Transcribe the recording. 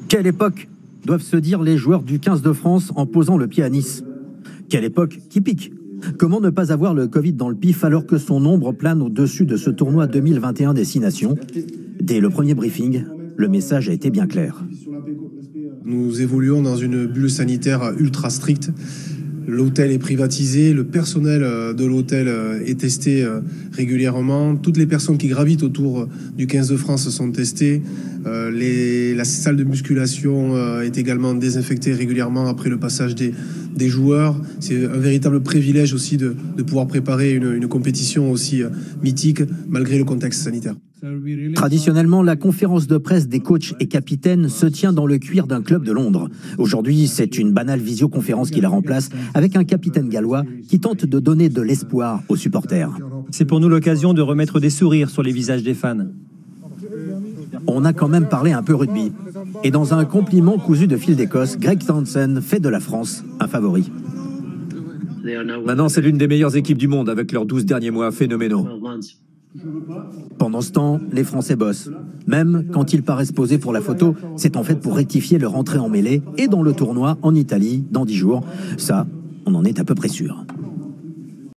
Quelle époque, doivent se dire les joueurs du 15 de France en posant le pied à Nice. Quelle époque qui pique. Comment ne pas avoir le Covid dans le pif alors que son ombre plane au-dessus de ce tournoi 2021 des 6 nations? Dès le premier briefing, le message a été bien clair. Nous évoluons dans une bulle sanitaire ultra stricte. L'hôtel est privatisé, le personnel de l'hôtel est testé régulièrement. Toutes les personnes qui gravitent autour du 15 de France sont testées. La salle de musculation est également désinfectée régulièrement après le passage des joueurs. C'est un véritable privilège aussi de pouvoir préparer une compétition aussi mythique malgré le contexte sanitaire. Traditionnellement, la conférence de presse des coachs et capitaines se tient dans le cuir d'un club de Londres. Aujourd'hui, c'est une banale visioconférence qui la remplace avec un capitaine gallois qui tente de donner de l'espoir aux supporters. C'est pour nous l'occasion de remettre des sourires sur les visages des fans. On a quand même parlé un peu rugby. Et dans un compliment cousu de fil d'Écosse, Greg Townsend fait de la France un favori. Maintenant, c'est l'une des meilleures équipes du monde avec leurs 12 derniers mois phénoménaux. Pendant ce temps, les Français bossent. Même quand ils paraissent posés pour la photo, c'est en fait pour rectifier leur entrée en mêlée et dans le tournoi en Italie dans 10 jours. Ça, on en est à peu près sûr.